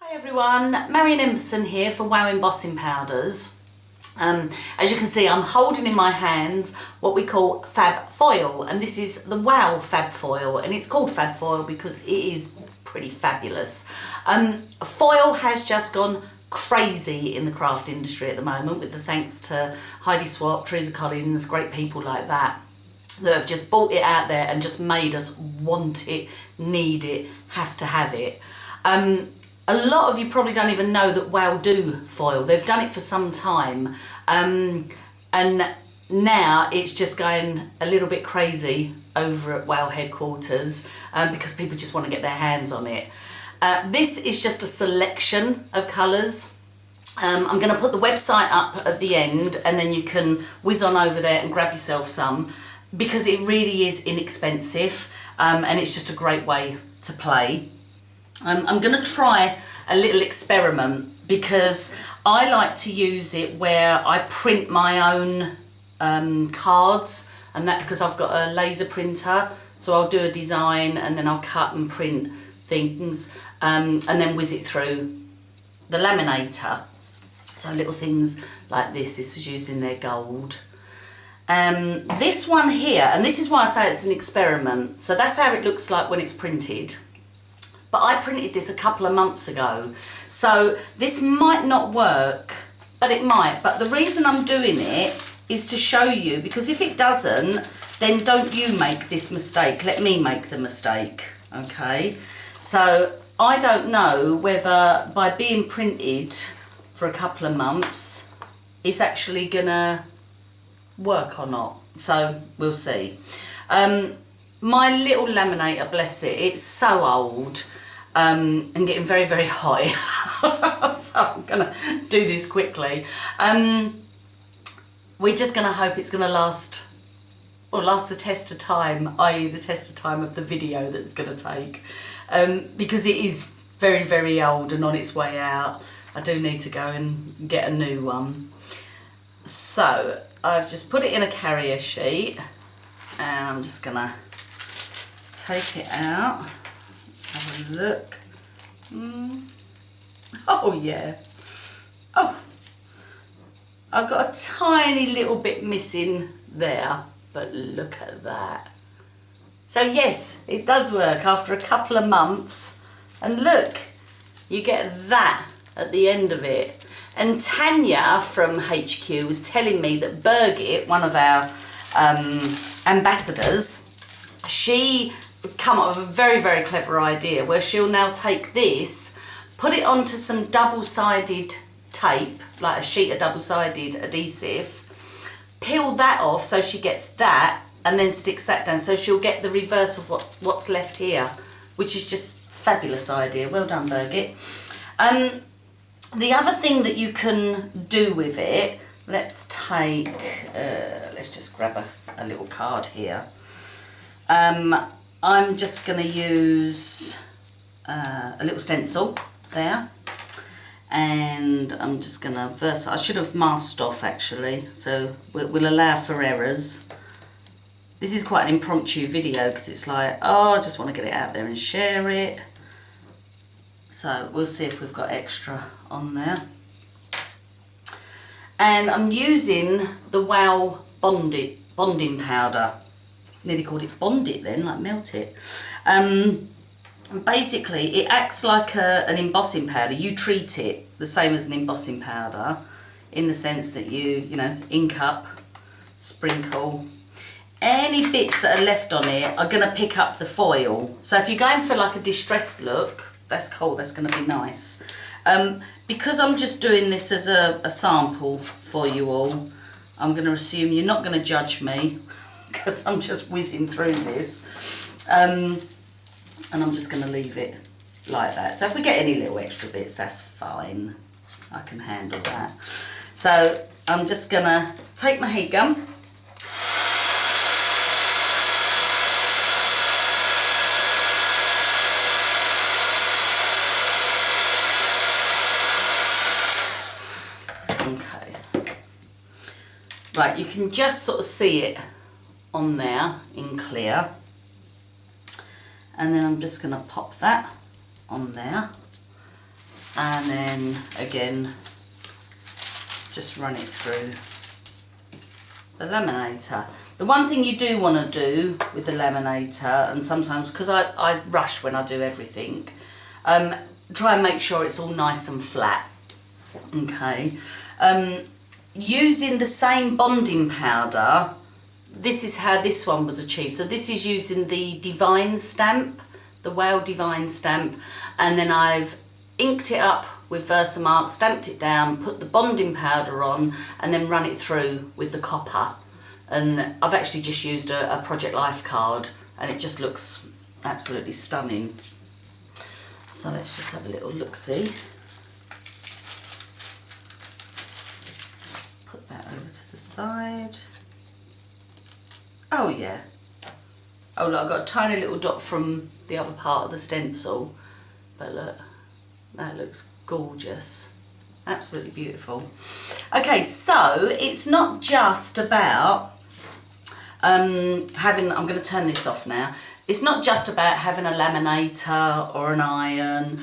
Hi everyone, Marion Embossing here for Wow Embossing Powders. As you can see, I'm holding in my hands what we call Fab Foil, and this is the Wow Fab Foil, and it's called Fab Foil because it is pretty fabulous. Foil has just gone crazy in the craft industry at the moment, with the thanks to Heidi Swap, Teresa Collins, great people like that have just bought it out there and just made us want it, need it, have to have it. A lot of you probably don't even know that Wow do foil. They've done it for some time, and now it's just going a little bit crazy over at Wow headquarters because people just want to get their hands on it. This is just a selection of colours. I'm going to put the website up at the end, and then you can whiz on over there and grab yourself some, because it really is inexpensive, and it's just a great way to play. I'm going to try a little experiment, because I like to use it where I print my own cards, and that because I've got a laser printer, so I'll do a design and then I'll cut and print things, and then whiz it through the laminator. So little things like this was using their gold. This one here, and this is why I say it's an experiment, so that's how it looks like when it's printed. But I printed this a couple of months ago, so this might not work, but it might. But the reason I'm doing it is to show you, because if it doesn't, then don't you make this mistake, let me make the mistake, okay? So I don't know whether by being printed for a couple of months, it's actually gonna work or not, so we'll see. My little laminator, bless it, it's so old and getting very, very hot. So I'm gonna do this quickly. We're just gonna hope it's gonna last the test of time, i.e. the test of time of the video that's gonna take, because it is very, very old and on its way out. I do need to go and get a new one. So I've just put it in a carrier sheet, and I'm just gonna take it out. Let's have a look. Oh yeah. Oh, I've got a tiny little bit missing there, but look at that. So yes, it does work after a couple of months, and look, you get that at the end of it. And Tanya from HQ was telling me that Birgit, one of our ambassadors, she come up with a very, very clever idea where she'll now take this, put it onto some double-sided tape, like a sheet of double-sided adhesive, peel that off so she gets that, and then sticks that down, so she'll get the reverse of what's left here, which is just a fabulous idea. Well done, Birgit. The other thing that you can do with it, let's take, let's just grab a little card here. I'm just going to use a little stencil there, and I'm just going to I should have masked off actually, so we'll allow for errors. This is quite an impromptu video because it's like, oh, I just want to get it out there and share it. So we'll see if we've got extra on there. And I'm using the Wow bonding powder. Nearly called it bond it then, like melt it. Basically, it acts like an embossing powder. You treat it the same as an embossing powder, in the sense that you know, ink up, sprinkle. Any bits that are left on it are going to pick up the foil. So if you're going for like a distressed look, that's cool, that's going to be nice. Because I'm just doing this as a sample for you all, I'm going to assume you're not going to judge me, because I'm just whizzing through this, and I'm just going to leave it like that. So if we get any little extra bits, that's fine, I can handle that. So I'm just going to take my heat gun, right, you can just sort of see it on there in clear, and then I'm just going to pop that on there, and then again just run it through the laminator. The one thing you do want to do with the laminator, and sometimes because I rush when I do everything, try and make sure it's all nice and flat. Okay, using the same bonding powder, this is how this one was achieved. So this is using the Divine stamp, the Wow Divine stamp, and then I've inked it up with Versamark, stamped it down, put the bonding powder on, and then run it through with the copper. And I've actually just used a Project Life card, and it just looks absolutely stunning. So let's just have a little look-see. Put that over to the side. Oh yeah. Oh look, I've got a tiny little dot from the other part of the stencil, but look, that looks gorgeous. Absolutely beautiful. Okay, so it's not just about having, I'm going to turn this off now. It's not just about having a laminator or an iron,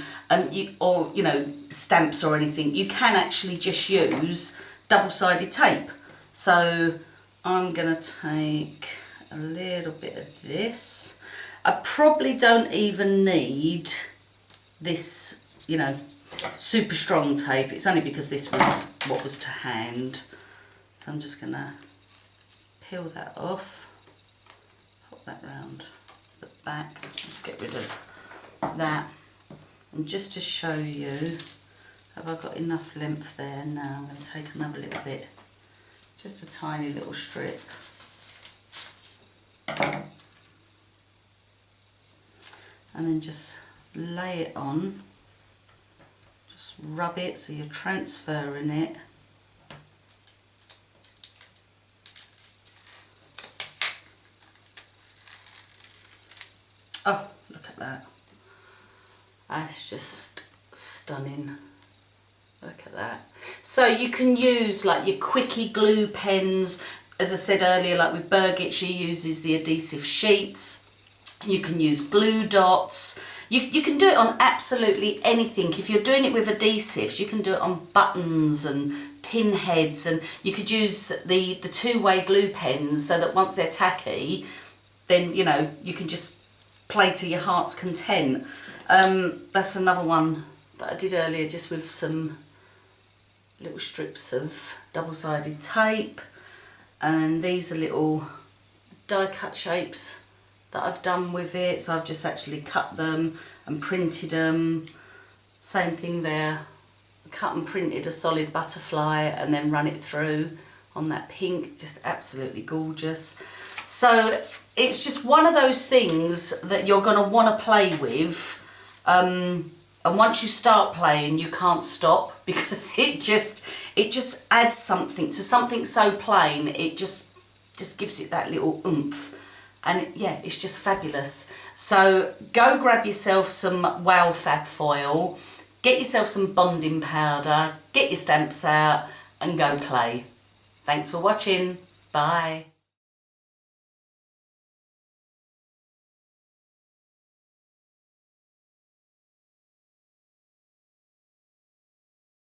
or you know, stamps or anything. You can actually just use double-sided tape. So I'm going to take a little bit of this. I probably don't even need this, you know, super strong tape. It's only because this was what was to hand. So I'm just going to peel that off, pop that round the back. Let's get rid of that. And just to show you, have I got enough length there? Now I'm going to take another little bit, just a tiny little strip. And then just lay it on. Just rub it so you're transferring it. Oh, look at that. That's just stunning. Look at that. So you can use like your quickie glue pens. As I said earlier, like with Birgit, she uses the adhesive sheets. You can use glue dots. You can do it on absolutely anything. If you're doing it with adhesives, you can do it on buttons and pin heads, and you could use the two-way glue pens so that once they're tacky, then, you know, you can just play to your heart's content. That's another one that I did earlier, just with some little strips of double-sided tape, and these are little die cut shapes that I've done with it. So I've just actually cut them and printed them. Same thing there, cut and printed a solid butterfly and then run it through on that pink. Just absolutely gorgeous. So it's just one of those things that you're going to want to play with, and once you start playing you can't stop, because it just adds something to something so plain. It just gives it that little oomph, and yeah, it's just fabulous. So go grab yourself some Wow Fab Foil, get yourself some bonding powder, get your stamps out and go play. Thanks for watching. Bye.